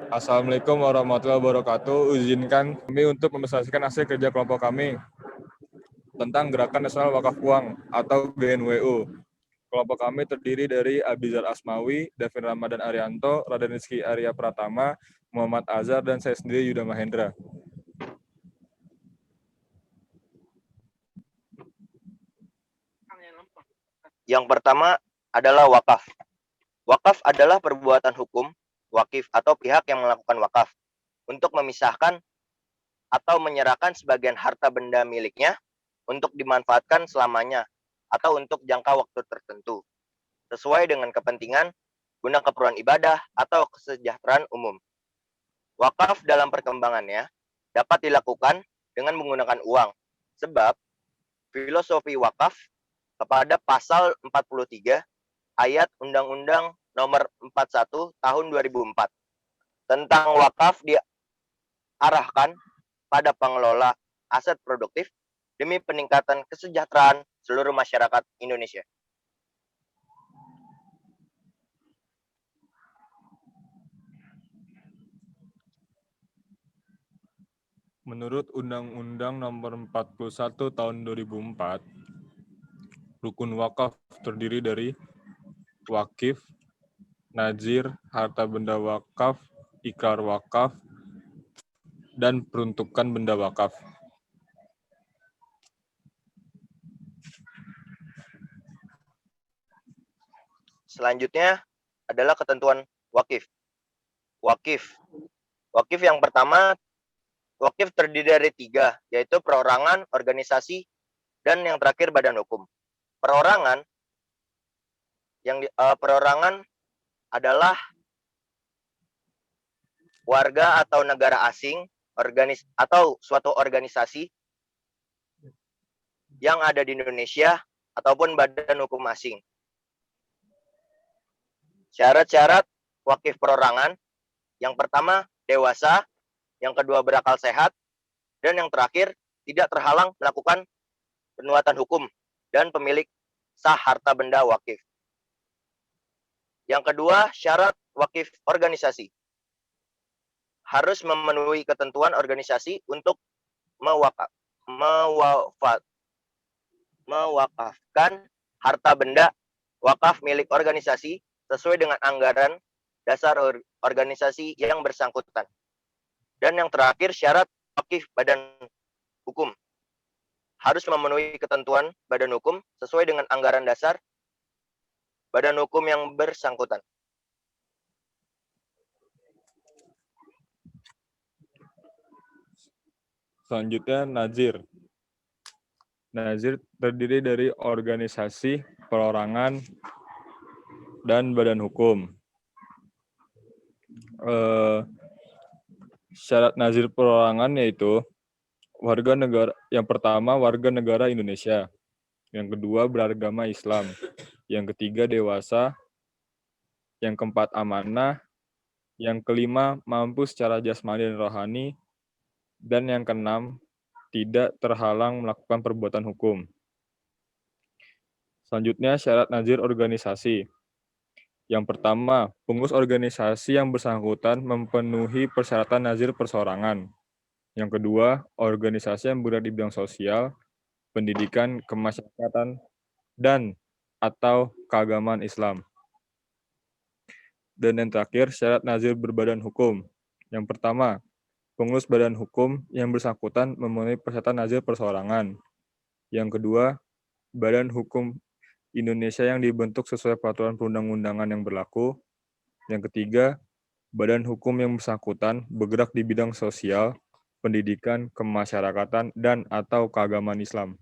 Assalamualaikum warahmatullahi wabarakatuh. Izinkan kami untuk mempresentasikan hasil kerja kelompok kami tentang Gerakan Nasional Wakaf Uang atau GNWU. Kelompok kami terdiri dari Abizar Asmawi, Davin Ramadan Arianto, Raden Rizky Arya Pratama, Muhammad Azhar, dan saya sendiri Yuda Mahendra. Yang pertama adalah wakaf. Wakaf adalah perbuatan hukum, wakif atau pihak yang melakukan wakaf untuk memisahkan atau menyerahkan sebagian harta benda miliknya untuk dimanfaatkan selamanya atau untuk jangka waktu tertentu, sesuai dengan kepentingan, guna keperluan ibadah atau kesejahteraan umum. Wakaf dalam perkembangannya dapat dilakukan dengan menggunakan uang, sebab filosofi wakaf kepada pasal 43 ayat Undang-Undang Nomor 41 Tahun 2004 tentang wakaf diarahkan pada pengelola aset produktif demi peningkatan kesejahteraan seluruh masyarakat Indonesia. Menurut Undang-Undang Nomor 41 Tahun 2004, rukun wakaf terdiri dari wakif, nazir, harta benda wakaf, ikrar wakaf, dan peruntukan benda wakaf. Selanjutnya adalah ketentuan wakif. Wakif yang pertama, wakif terdiri dari 3, yaitu perorangan, organisasi, dan yang terakhir badan hukum. Perorangan adalah warga atau negara asing, atau suatu organisasi yang ada di Indonesia ataupun badan hukum asing. Syarat-syarat wakif perorangan, yang pertama dewasa, yang kedua berakal sehat, dan yang terakhir tidak terhalang melakukan penuatan hukum dan pemilik sah harta benda wakif. Yang kedua, syarat wakif organisasi. Harus memenuhi ketentuan organisasi untuk mewakafkan harta benda wakaf milik organisasi sesuai dengan anggaran dasar organisasi yang bersangkutan. Dan yang terakhir, syarat wakif badan hukum. Harus memenuhi ketentuan badan hukum sesuai dengan anggaran dasar badan hukum yang bersangkutan. Selanjutnya, nazir. Nazir terdiri dari organisasi, perorangan, dan badan hukum. Syarat nazir perorangan yaitu yang pertama warga negara Indonesia, yang kedua beragama Islam, yang ketiga dewasa, yang keempat amanah, yang kelima mampu secara jasmani dan rohani, dan yang keenam tidak terhalang melakukan perbuatan hukum. Selanjutnya syarat nazir organisasi. Yang pertama, pengurus organisasi yang bersangkutan memenuhi persyaratan nazir perseorangan. Yang kedua, organisasi yang bergerak di bidang sosial, pendidikan, kemasyarakatan, dan atau keagamaan Islam. Dan yang terakhir, syarat nazir berbadan hukum. Yang pertama, pengurus badan hukum yang bersangkutan memenuhi persyaratan nazir perseorangan. Yang kedua, badan hukum Indonesia yang dibentuk sesuai peraturan perundang-undangan yang berlaku. Yang ketiga, badan hukum yang bersangkutan bergerak di bidang sosial, pendidikan, kemasyarakatan, dan atau keagamaan Islam.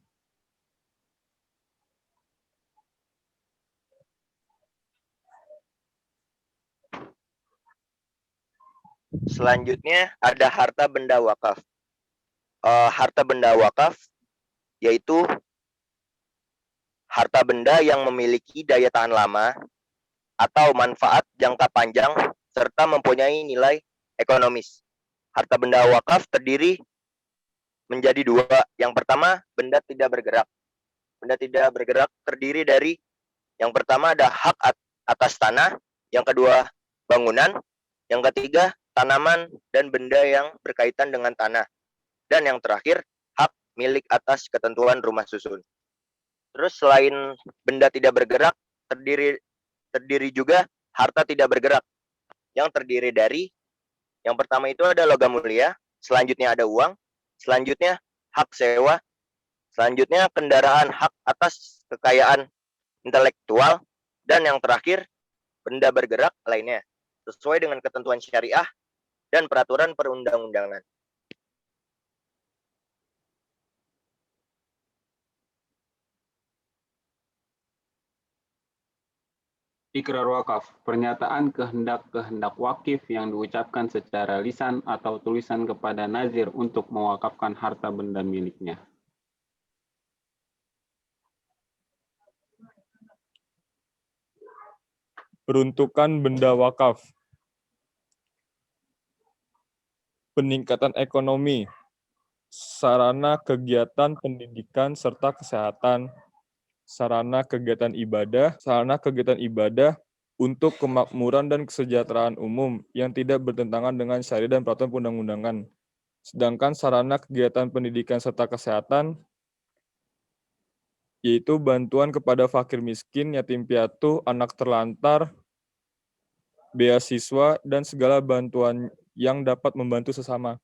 Selanjutnya ada harta benda wakaf. Harta benda wakaf yaitu harta benda yang memiliki daya tahan lama atau manfaat jangka panjang serta mempunyai nilai ekonomis. Harta benda wakaf terdiri menjadi 2. Yang pertama, benda tidak bergerak. Benda tidak bergerak terdiri dari yang pertama ada hak atas tanah, yang kedua bangunan, yang ketiga tanaman, dan benda yang berkaitan dengan tanah. Dan yang terakhir, hak milik atas ketentuan rumah susun. Terus selain benda tidak bergerak, terdiri juga harta tidak bergerak yang terdiri dari yang pertama itu ada logam mulia, selanjutnya ada uang, selanjutnya hak sewa, selanjutnya kendaraan hak atas kekayaan intelektual, dan yang terakhir benda bergerak lainnya sesuai dengan ketentuan syariah dan peraturan perundang-undangan. Ikrar wakaf, pernyataan kehendak-kehendak wakif yang diucapkan secara lisan atau tulisan kepada nazir untuk mewakafkan harta benda miliknya. Peruntukan benda wakaf. Peningkatan ekonomi, sarana kegiatan pendidikan serta kesehatan, sarana kegiatan ibadah untuk kemakmuran dan kesejahteraan umum yang tidak bertentangan dengan syariat dan peraturan perundang-undangan. Sedangkan sarana kegiatan pendidikan serta kesehatan yaitu bantuan kepada fakir miskin, yatim piatu, anak terlantar, beasiswa, dan segala bantuan yang dapat membantu sesama.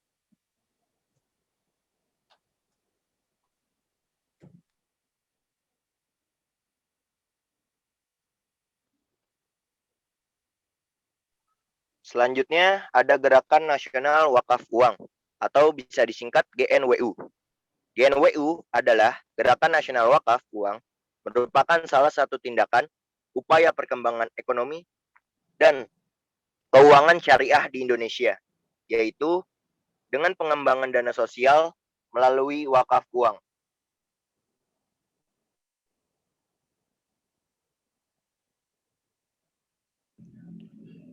Selanjutnya ada Gerakan Nasional Wakaf Uang atau bisa disingkat GNWU. GNWU adalah Gerakan Nasional Wakaf Uang, merupakan salah satu tindakan upaya perkembangan ekonomi dan keuangan syariah di Indonesia, yaitu dengan pengembangan dana sosial melalui wakaf uang.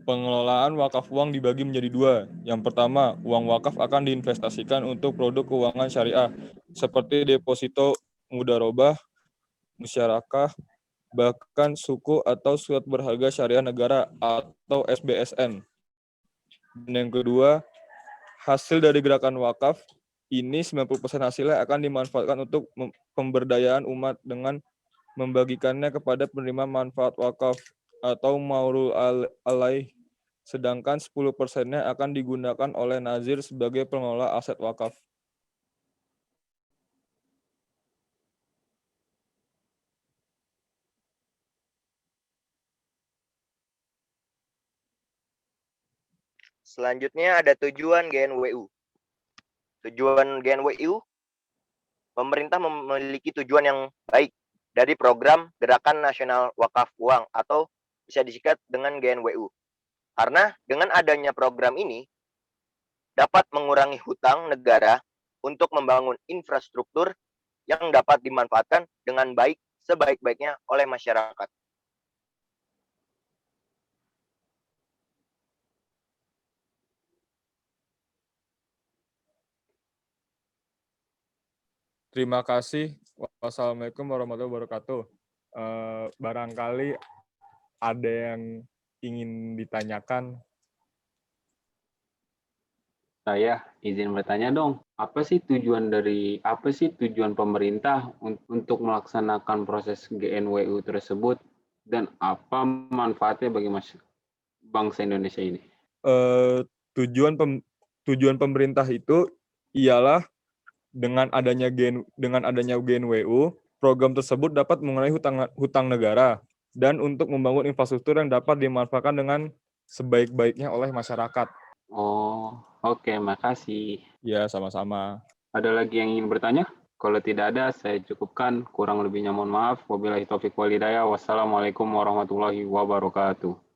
Pengelolaan wakaf uang dibagi menjadi dua. Yang pertama, uang wakaf akan diinvestasikan untuk produk keuangan syariah, seperti deposito mudharabah, musyarakah, bahkan suku atau surat berharga syariah negara atau SBSN. Dan yang kedua, hasil dari gerakan wakaf ini 90% hasilnya akan dimanfaatkan untuk pemberdayaan umat dengan membagikannya kepada penerima manfaat wakaf atau maulul alaih, sedangkan 10%-nya akan digunakan oleh nazir sebagai pengelola aset wakaf. Selanjutnya ada tujuan GNWU. Tujuan GNWU, pemerintah memiliki tujuan yang baik dari program Gerakan Nasional Wakaf Uang atau bisa disingkat dengan GNWU. Karena dengan adanya program ini dapat mengurangi hutang negara untuk membangun infrastruktur yang dapat dimanfaatkan dengan baik sebaik-baiknya oleh masyarakat. Terima kasih. Wassalamualaikum warahmatullahi wabarakatuh. Barangkali ada yang ingin ditanyakan. Saya izin bertanya dong, apa sih tujuan pemerintah untuk melaksanakan proses GNWU tersebut dan apa manfaatnya bagi bangsa Indonesia ini? Tujuan pemerintah itu ialah dengan adanya GNWU, program tersebut dapat mengurangi hutang negara dan untuk membangun infrastruktur yang dapat dimanfaatkan dengan sebaik-baiknya oleh masyarakat. Oh, oke, makasih. Ya, sama-sama. Ada lagi yang ingin bertanya? Kalau tidak ada, saya cukupkan. Kurang lebihnya mohon maaf. Wabillahi taufiq wal hidayah. Wassalamualaikum warahmatullahi wabarakatuh.